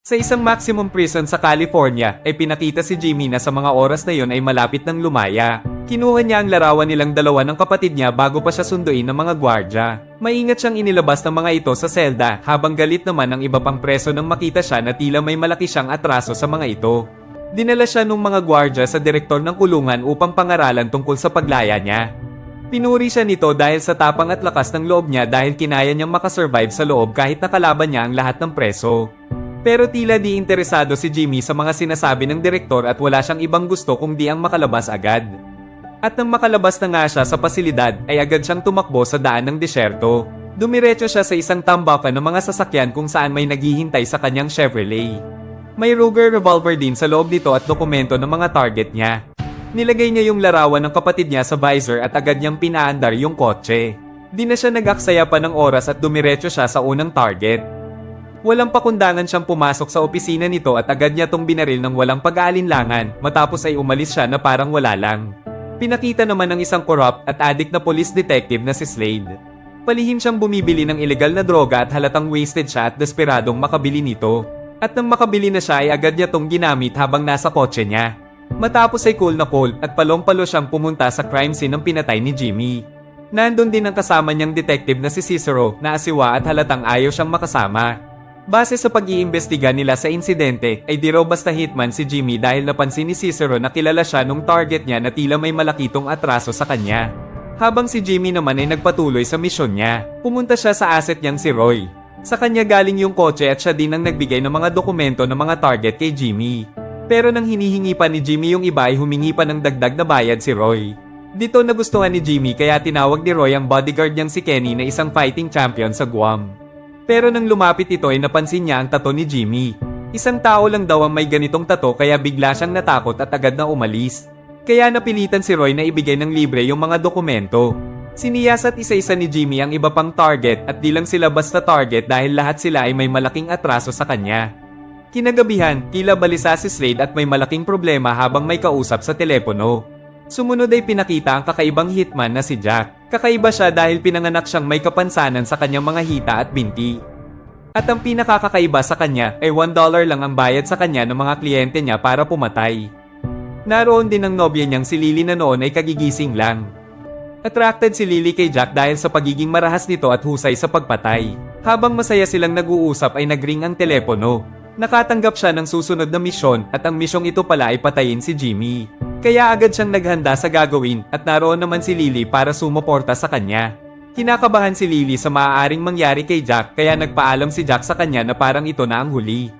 Sa isang maximum prison sa California, ay pinakita si Jimmy na sa mga oras na yon ay malapit ng lumaya. Kinuha niya ang larawan nilang dalawa ng kapatid niya bago pa siya sunduin ng mga gwardya. Maingat siyang inilabas ng mga ito sa selda, habang galit naman ang iba pang preso nang makita siya na tila may malaki siyang atraso sa mga ito. Dinala siya ng mga gwardya sa direktor ng kulungan upang pangaralan tungkol sa paglaya niya. Pinuri siya nito dahil sa tapang at lakas ng loob niya dahil kinaya niyang makasurvive sa loob kahit nakalaban niya ang lahat ng preso. Pero tila di interesado si Jimmy sa mga sinasabi ng direktor at wala siyang ibang gusto kung di ang makalabas agad. At nang makalabas na nga siya sa pasilidad ay agad siyang tumakbo sa daan ng disyerto. Dumiretso siya sa isang tambakan ng mga sasakyan kung saan may naghihintay sa kanyang Chevrolet. May Ruger revolver din sa loob nito at dokumento ng mga target niya. Nilagay niya yung larawan ng kapatid niya sa visor at agad niyang pinaandar yung kotse. Di na siya nag-aksaya pa ng oras at dumiretso siya sa unang target. Walang pakundangan siyang pumasok sa opisina nito at agad niya tong binaril ng walang pag-aalinlangan matapos ay umalis siya na parang wala lang. Pinakita naman ng isang corrupt at addict na police detective na si Slade. Palihim siyang bumibili ng ilegal na droga at halatang wasted siya at desperadong makabili nito. At nang makabili na siya ay agad niya tong ginamit habang nasa kotse niya. Matapos ay cool na cool at palong-palo siyang pumunta sa crime scene ng pinatay ni Jimmy. Nandun din ang kasama niyang detective na si Cicero na asiwa at halatang ayaw siyang makasama. Base sa pag-iimbestiga nila sa insidente, ay di raw basta hitman si Jimmy dahil napansin ni Cicero na kilala siya nung target niya na tila may malakitong atraso sa kanya. Habang si Jimmy naman ay nagpatuloy sa misyon niya, pumunta siya sa asset niyang si Roy. Sa kanya galing yung kotse at siya din ang nagbigay ng mga dokumento ng mga target kay Jimmy. Pero nang hinihingi pa ni Jimmy yung iba ay humingi pa ng dagdag na bayad si Roy. Dito nagustuhan ni Jimmy kaya tinawag ni Roy ang bodyguard niyang si Kenny na isang fighting champion sa Guam. Pero nang lumapit ito ay napansin niya ang tato ni Jimmy. Isang tao lang daw ang may ganitong tato kaya bigla siyang natakot at agad na umalis. Kaya napilitan si Roy na ibigay ng libre yung mga dokumento. Siniyasat isa-isa ni Jimmy ang iba pang target at di lang sila basta target dahil lahat sila ay may malaking atraso sa kanya. Kinagabihan, tila balisa si Slade at may malaking problema habang may kausap sa telepono. Sumunod ay pinakita ang kakaibang hitman na si Jack. Kakaiba siya dahil pinanganak siyang may kapansanan sa kanyang mga hita at binti. At ang pinakakakaiba sa kanya ay $1 lang ang bayad sa kanya ng mga kliyente niya para pumatay. Naroon din ang nobya niyang si Lily na noon ay kagigising lang. Attracted si Lily kay Jack dahil sa pagiging marahas nito at husay sa pagpatay. Habang masaya silang nag-uusap ay nagring ang telepono. Nakatanggap siya ng susunod na misyon at ang misyong ito pala ay patayin si Jimmy. Kaya agad siyang naghanda sa gagawin at naroon naman si Lily para sumuporta sa kanya. Kinakabahan si Lily sa maaaring mangyari kay Jack kaya nagpaalam si Jack sa kanya na parang ito na ang huli.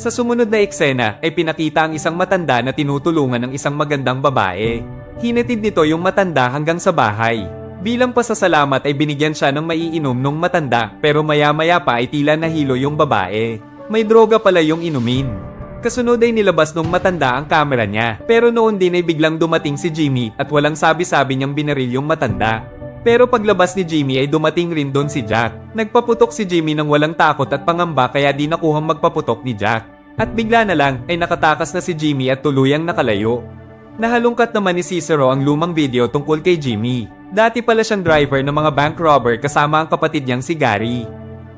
Sa sumunod na eksena ay pinakita ang isang matanda na tinutulungan ng isang magandang babae. Hinatid nito yung matanda hanggang sa bahay. Bilang pasasalamat ay binigyan siya ng maiinom nung matanda pero maya-maya pa ay tila nahilo yung babae. May droga pala yung inumin. Kasunod ay nilabas nung matanda ang kamera niya. Pero noon din ay biglang dumating si Jimmy at walang sabi-sabi niyang binaril yung matanda. Pero paglabas ni Jimmy ay dumating rin doon si Jack. Nagpaputok si Jimmy ng walang takot at pangamba kaya di nakuhang magpaputok ni Jack. At bigla na lang ay nakatakas na si Jimmy at tuluyang nakalayo. Nahalungkat naman ni Cicero ang lumang video tungkol kay Jimmy. Dati pala siyang driver ng mga bank robber kasama ang kapatid niyang si Gary.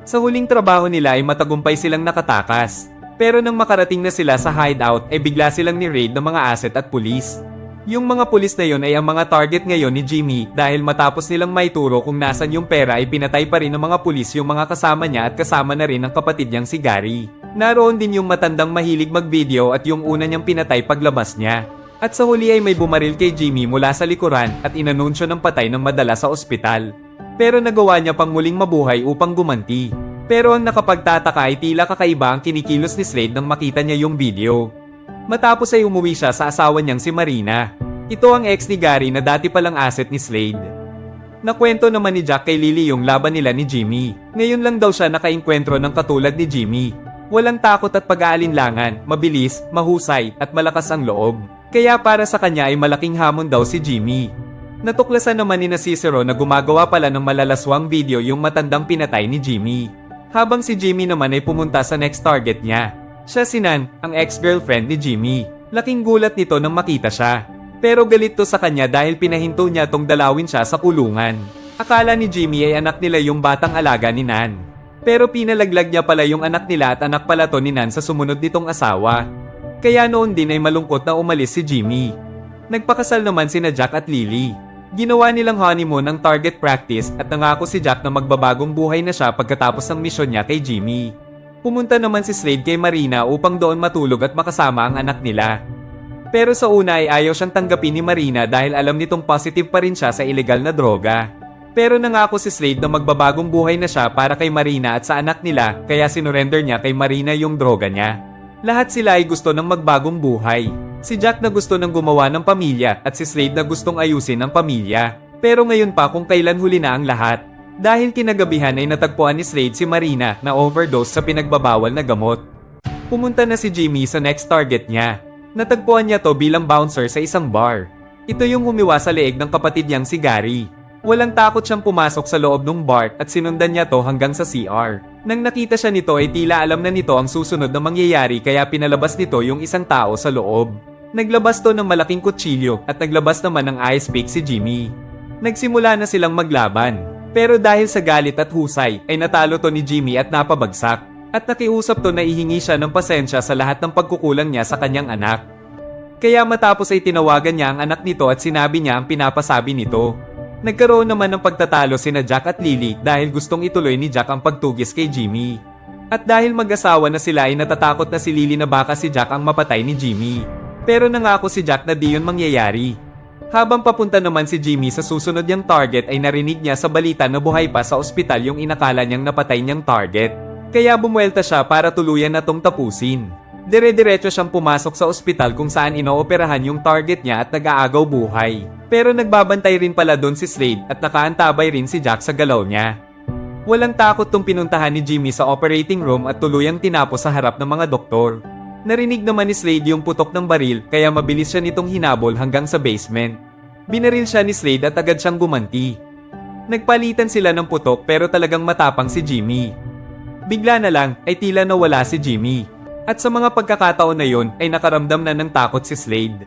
Sa huling trabaho nila ay matagumpay silang nakatakas. Pero nang makarating na sila sa hideout ay bigla silang ni-raid ng mga asset at pulis. Yung mga pulis na yon ay ang mga target ngayon ni Jimmy dahil matapos nilang maituro kung nasan yung pera ay pinatay pa rin ng mga pulis yung mga kasama niya at kasama na rin ang kapatid niyang si Gary. Naroon din yung matandang mahilig mag-video at yung una niyang pinatay paglabas niya. At sa huli ay may bumaril kay Jimmy mula sa likuran at inanunsyo ng patay ng madala sa ospital. Pero nagawa niya pang muling mabuhay upang gumanti. Pero ang nakapagtataka ay tila kakaiba ang kinikilos ni Slade nang makita niya yung video. Matapos ay umuwi siya sa asawa niyang si Marina. Ito ang ex ni Gary na dati palang asset ni Slade. Nakwento naman ni Jack kay Lily yung laban nila ni Jimmy. Ngayon lang daw siya nakaengkwentro ng katulad ni Jimmy. Walang takot at pag-aalinlangan, mabilis, mahusay at malakas ang loob. Kaya para sa kanya ay malaking hamon daw si Jimmy. Natuklasan naman ni Cicero na gumagawa pala ng malalaswang video yung matandang pinatay ni Jimmy. Habang si Jimmy naman ay pumunta sa next target niya. Siya si Nan, ang ex-girlfriend ni Jimmy. Laking gulat nito nang makita siya. Pero galit to sa kanya dahil pinahinto niya tong dalawin siya sa kulungan. Akala ni Jimmy ay anak nila yung batang alaga ni Nan. Pero pinalaglag niya pala yung anak nila at anak pala to ni Nan sa sumunod nitong asawa. Kaya noon din ay malungkot na umalis si Jimmy. Nagpakasal naman sina Jack at Lily. Ginawa nilang honeymoon ang target practice at nangako si Jack na magbabagong buhay na siya pagkatapos ng misyon niya kay Jimmy. Pumunta naman si Slade kay Marina upang doon matulog at makasama ang anak nila. Pero sa una ay ayaw siyang tanggapin ni Marina dahil alam nitong positive pa rin siya sa illegal na droga. Pero nangako si Slade na magbabagong buhay na siya para kay Marina at sa anak nila kaya sinurrender niya kay Marina yung droga niya. Lahat sila ay gusto ng magbagong buhay. Si Jack na gusto ng gumawa ng pamilya at si Slade na gustong ayusin ang pamilya. Pero ngayon pa kung kailan huli na ang lahat. Dahil kinagabihan ay natagpuan ni Slade si Marina na overdose sa pinagbabawal na gamot. Pumunta na si Jimmy sa next target niya. Natagpuan niya to bilang bouncer sa isang bar. Ito yung humiwa sa leeg ng kapatid niyang si Gary. Walang takot siyang pumasok sa loob ng bar at sinundan niya to hanggang sa CR. Nang nakita siya nito ay tila alam na nito ang susunod na mangyayari kaya pinalabas nito yung isang tao sa loob. Naglabas to ng malaking kutsilyo at naglabas naman ng ice pick si Jimmy. Nagsimula na silang maglaban. Pero dahil sa galit at husay ay natalo to ni Jimmy at napabagsak. At nakiusap to na ihingi siya ng pasensya sa lahat ng pagkukulang niya sa kanyang anak. Kaya matapos ay tinawagan niya ang anak nito at sinabi niya ang pinapasabi nito. Nagkaroon naman ng pagtatalo sina Jack at Lily dahil gustong ituloy ni Jack ang pagtugis kay Jimmy. At dahil mag-asawa na sila ay natatakot na si Lily na baka si Jack ang mapatay ni Jimmy. Pero nangako si Jack na di yun mangyayari. Habang papunta naman si Jimmy sa susunod niyang target ay narinig niya sa balita na buhay pa sa ospital yung inakala niyang napatay niyang target. Kaya bumuelta siya para tuluyan na tong tapusin. Dire-diretso siyang pumasok sa ospital kung saan inooperahan yung target niya at nag-aagaw buhay. Pero nagbabantay rin pala doon si Slade at nakaantabay rin si Jack sa galaw niya. Walang takot tong pinuntahan ni Jimmy sa operating room at tuluyang tinapos sa harap ng mga doktor. Narinig naman ni Slade yung putok ng baril kaya mabilis siya nitong hinabol hanggang sa basement. Binaril siya ni Slade at agad siyang gumanti. Nagpalitan sila ng putok pero talagang matapang si Jimmy. Bigla na lang ay tila nawala si Jimmy. At sa mga pagkakataon na yon ay nakaramdam na ng takot si Slade.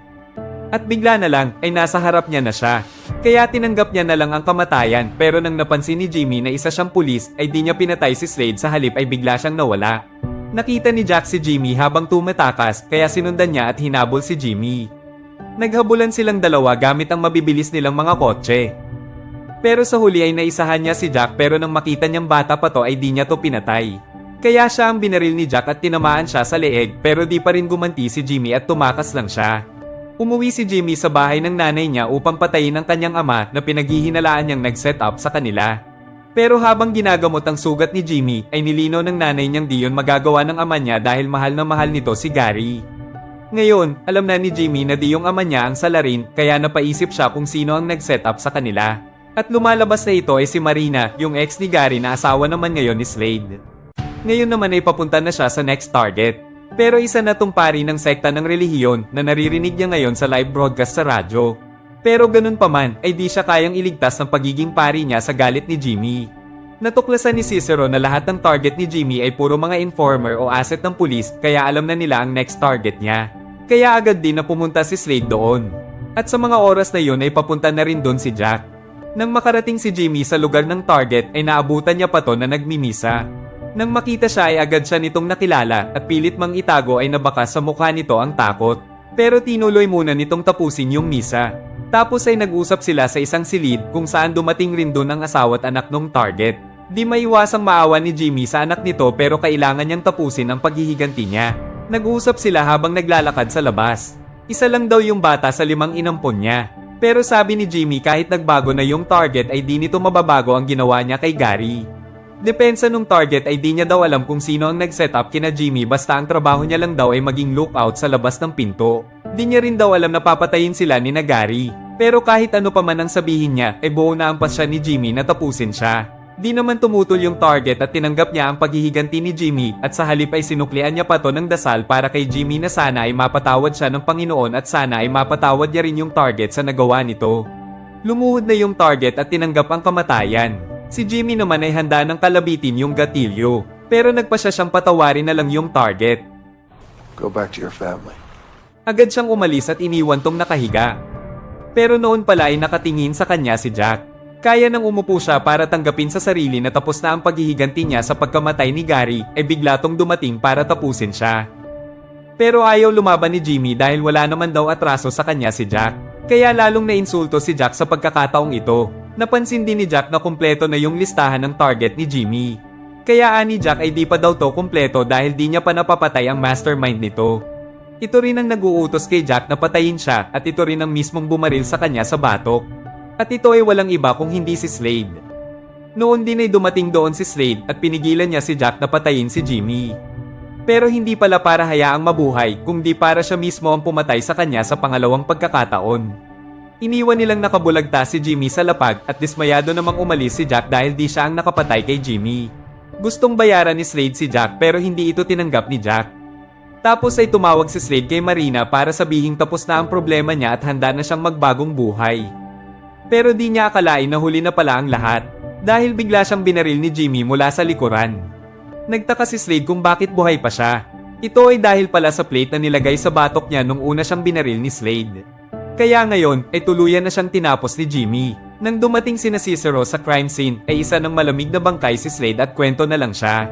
At bigla na lang ay nasa harap niya na siya. Kaya tinanggap niya na lang ang kamatayan pero nang napansin ni Jimmy na isa siyang pulis ay di niya pinatay si Slade sa halip ay bigla siyang nawala. Nakita ni Jack si Jimmy habang tumatakas kaya sinundan niya at hinabol si Jimmy. Naghabulan silang dalawa gamit ang mabibilis nilang mga kotse. Pero sa huli ay naisahan niya si Jack pero nang makita niyang bata pa to ay di niya to pinatay. Kaya siya ang binaril ni Jack at tinamaan siya sa leeg pero di pa rin gumanti si Jimmy at tumakas lang siya. Umuwi si Jimmy sa bahay ng nanay niya upang patayin ang kanyang ama na pinaghihinalaan niyang nag-set up sa kanila. Pero habang ginagamot ang sugat ni Jimmy ay nilinaw ng nanay niyang di yun magagawa ng ama niya dahil mahal na mahal nito si Gary. Ngayon, alam na ni Jimmy na di yung ama niya ang salarin kaya napaisip siya kung sino ang nag-set up sa kanila. At lumalabas na ito ay si Marina, yung ex ni Gary na asawa naman ngayon ni Slade. Ngayon naman ay papunta na siya sa next target. Pero isa na tong pari ng sekta ng relihiyon na naririnig niya ngayon sa live broadcast sa radyo. Pero ganun pa man ay di siya kayang iligtas ng pagiging pari niya sa galit ni Jimmy. Natuklasan ni Cicero na lahat ng target ni Jimmy ay puro mga informer o asset ng pulis kaya alam na nila ang next target niya. Kaya agad din na pumunta si Slade doon. At sa mga oras na yun ay papunta na rin doon si Jack. Nang makarating si Jimmy sa lugar ng target ay naabutan niya pa to na nagmimisa. Nang makita siya ay agad siya nitong nakilala at pilit mang itago ay nabakas sa mukha nito ang takot. Pero tinuloy muna nitong tapusin yung misa. Tapos ay nag-usap sila sa isang silid kung saan dumating rin doon ang asawa at anak ng target. Di maiwasang maawa ni Jimmy sa anak nito pero kailangan niyang tapusin ang paghihiganti niya. Nag-usap sila habang naglalakad sa labas. Isa lang daw yung bata sa 5 inampon niya. Pero sabi ni Jimmy kahit nagbago na yung target ay di nito mababago ang ginawa niya kay Gary. Depensa nung target ay di niya daw alam kung sino ang nag-set up kina Jimmy basta ang trabaho niya lang daw ay maging lookout sa labas ng pinto. Di niya rin daw alam na papatayin sila ni na Gary. Pero kahit ano pa man ang sabihin niya ay buo na ang pasya ni Jimmy na tapusin siya. Di naman tumutol yung target at tinanggap niya ang paghihiganti ni Jimmy at sa halip ay sinuklian niya pa to ng dasal para kay Jimmy na sana ay mapatawad siya ng Panginoon at sana ay mapatawad niya rin yung target sa nagawa nito. Lumuhod na yung target at tinanggap ang kamatayan. Si Jimmy naman ay handa ng kalabitin yung gatilyo, pero nagpasya siyang patawarin na lang yung target. Go back to your family. Agad siyang umalis at iniwan tong nakahiga. Pero noon pala ay nakatingin sa kanya si Jack. Kaya nang umupo siya para tanggapin sa sarili na tapos na ang paghihiganti niya sa pagkamatay ni Gary, ay bigla tong dumating para tapusin siya. Pero ayaw lumaban ni Jimmy dahil wala naman daw atraso sa kanya si Jack. Kaya lalong nainsulto si Jack sa pagkakataong ito. Napansin din ni Jack na kumpleto na yung listahan ng target ni Jimmy. Kaya ani Jack ay di pa daw to kumpleto dahil di niya pa napapatay ang mastermind nito. Ito rin ang nag-uutos kay Jack na patayin siya at ito rin ang mismong bumaril sa kanya sa batok. At ito ay walang iba kung hindi si Slade. Noon din ay dumating doon si Slade at pinigilan niya si Jack na patayin si Jimmy. Pero hindi pala para hayaang mabuhay, kundi para siya mismo ang pumatay sa kanya sa pangalawang pagkakataon. Iniwan nilang nakabulagta si Jimmy sa lapag at dismayado namang umalis si Jack dahil di siya ang nakapatay kay Jimmy. Gustong bayaran ni Slade si Jack pero hindi ito tinanggap ni Jack. Tapos ay tumawag si Slade kay Marina para sabihing tapos na ang problema niya at handa na siyang magbagong buhay. Pero di niya akalain na huli na pala ang lahat, dahil bigla siyang binaril ni Jimmy mula sa likuran. Nagtaka si Slade kung bakit buhay pa siya. Ito ay dahil pala sa plate na nilagay sa batok niya nung una siyang binaril ni Slade. Kaya ngayon ay tuluyan na siyang tinapos ni Jimmy. Nang dumating sina Cicero sa crime scene ay isa ng malamig na bangkay si Slade at kwento na lang siya.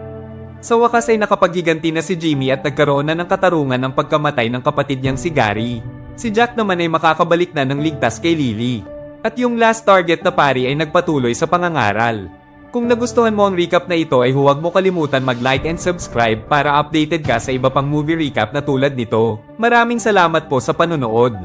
Sa wakas ay nakapaghiganti na si Jimmy at nagkaroon na ng katarungan ng pagkamatay ng kapatid niyang si Gary. Si Jack naman ay makakabalik na ng ligtas kay Lily. At yung last target na pari ay nagpatuloy sa pangangaral. Kung nagustuhan mo ang recap na ito ay huwag mo kalimutan mag-like and subscribe para updated ka sa iba pang movie recap na tulad nito. Maraming salamat po sa panonood.